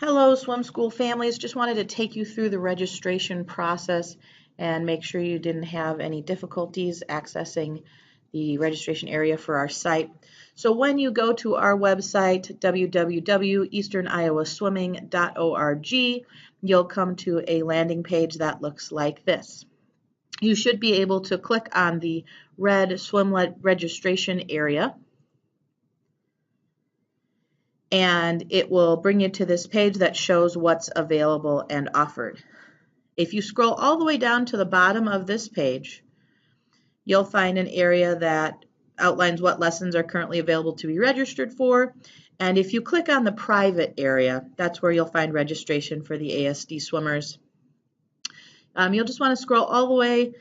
Hello, swim school families. Just wanted to take you through the registration process and make sure you didn't have any difficulties accessing the registration area for our site. So when you go to our website, www.easterniowaswimming.org, you'll come to a landing page that looks like this. You should be able to click on the red swim registration area, and it will bring you to this page that shows what's available and offered. If you scroll all the way down to the bottom of this page, you'll find an area that outlines what lessons are currently available to be registered for. And if you click on the private area, that's where you'll find registration for the ASD swimmers. You'll just want to scroll all the way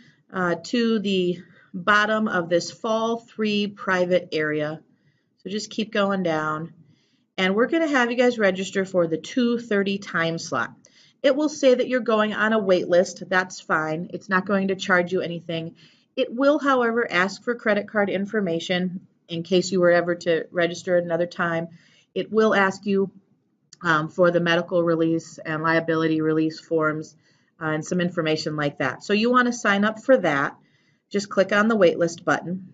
to the bottom of this Fall 3 private area. So just keep going down. And we're going to have you guys register for the 2:30 time slot. It will say that you're going on a wait list. That's fine. It's not going to charge you anything. It will, however, ask for credit card information in case you were ever to register at another time. It will ask you for the medical release and liability release forms and some information like that. So you want to sign up for that. Just click on the waitlist button.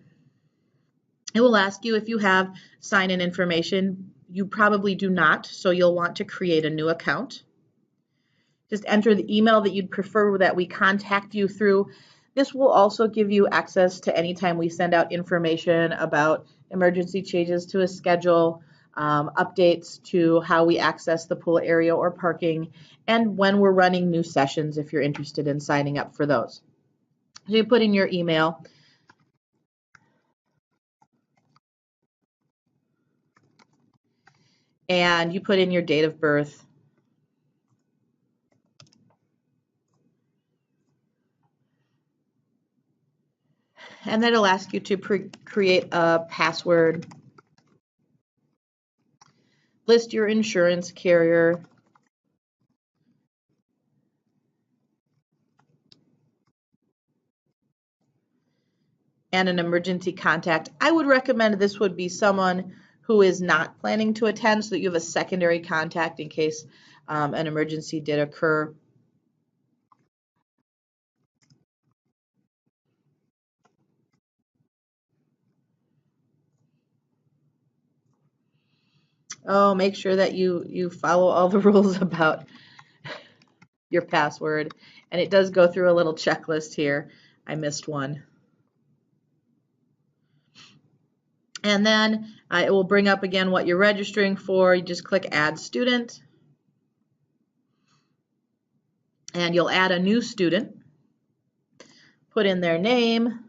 It will ask you if you have sign-in information. You probably do not, so you'll want to create a new account. Just enter the email that you'd prefer that we contact you through. This will also give you access to anytime we send out information about emergency changes to a schedule, updates to how we access the pool area or parking, and when we're running new sessions if you're interested in signing up for those. So you put in your email. And you put in your date of birth. And then it'll ask you to create a password. List your insurance carrier. And an emergency contact. I would recommend this would be someone who is not planning to attend so that you have a secondary contact in case an emergency did occur. Oh, make sure that you follow all the rules about your password. And it does go through a little checklist here. I missed one. And then it will bring up again what you're registering for. You just click Add Student. And you'll add a new student. Put in their name.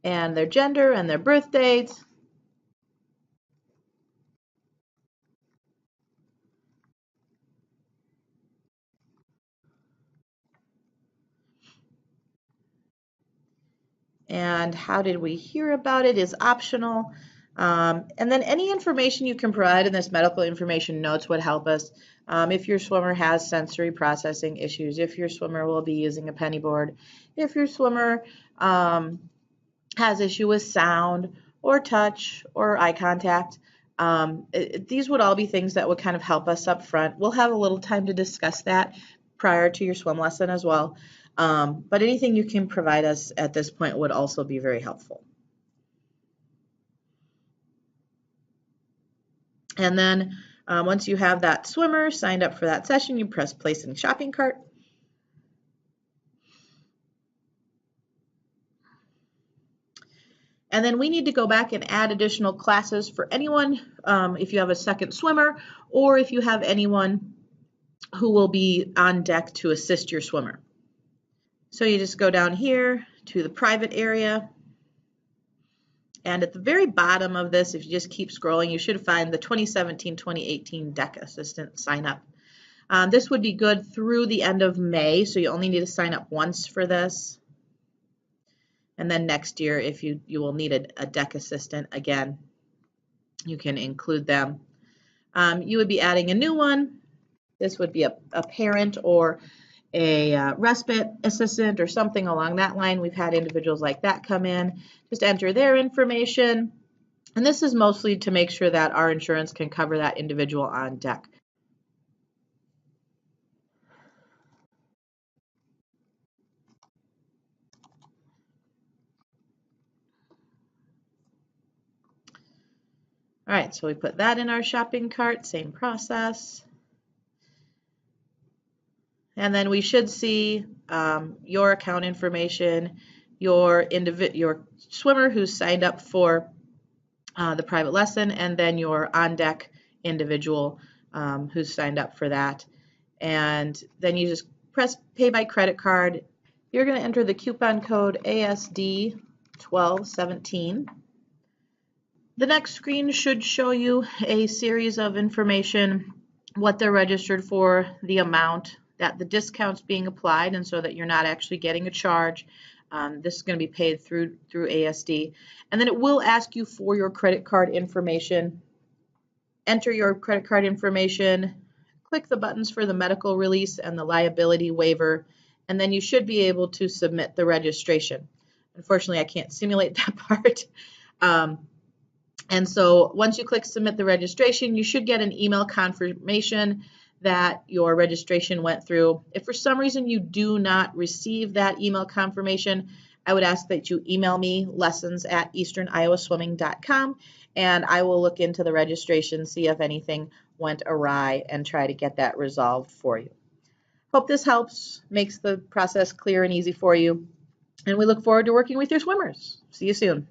And their gender and their birth dates. And how did we hear about it is optional. And then any information you can provide in this medical information notes would help us. If your swimmer has sensory processing issues, if your swimmer will be using a penny board, if your swimmer has issue with sound or touch or eye contact, these would all be things that would kind of help us up front. We'll have a little time to discuss that prior to your swim lesson as well. But anything you can provide us at this point would also be very helpful. And then once you have that swimmer signed up for that session, you press place in shopping cart. And then we need to go back and add additional classes for anyone, if you have a second swimmer, or if you have anyone who will be on deck to assist your swimmer. So you just go down here to the private area. And at the very bottom of this, if you just keep scrolling, you should find the 2017-2018 deck assistant sign up. This would be good through the end of May, so you only need to sign up once for this. And then next year, if you will need a deck assistant again, you can include them. You would be adding a new one. This would be a parent or a respite assistant or something along that line. We've had individuals like that come in, just enter their information. And this is mostly to make sure that our insurance can cover that individual on deck. All right, so we put that in our shopping cart, same process. And then we should see your account information, your swimmer who's signed up for the private lesson, and then your on-deck individual who's signed up for that. And then you just press pay by credit card. You're going to enter the coupon code ASD 1217. The next screen should show you a series of information, what they're registered for, the amount, that the discount's being applied, and so that you're not actually getting a charge. This is going to be paid through ASD. And then it will ask you for your credit card information. Enter your credit card information, click the buttons for the medical release and the liability waiver, and then you should be able to submit the registration. Unfortunately, I can't simulate that part. And so once you click submit the registration, you should get an email confirmation that your registration went through. If for some reason you do not receive that email confirmation, I would ask that you email me, lessons@easterniowaswimming.com, and I will look into the registration, see if anything went awry, and try to get that resolved for you. Hope this helps, makes the process clear and easy for you, and we look forward to working with your swimmers. See you soon.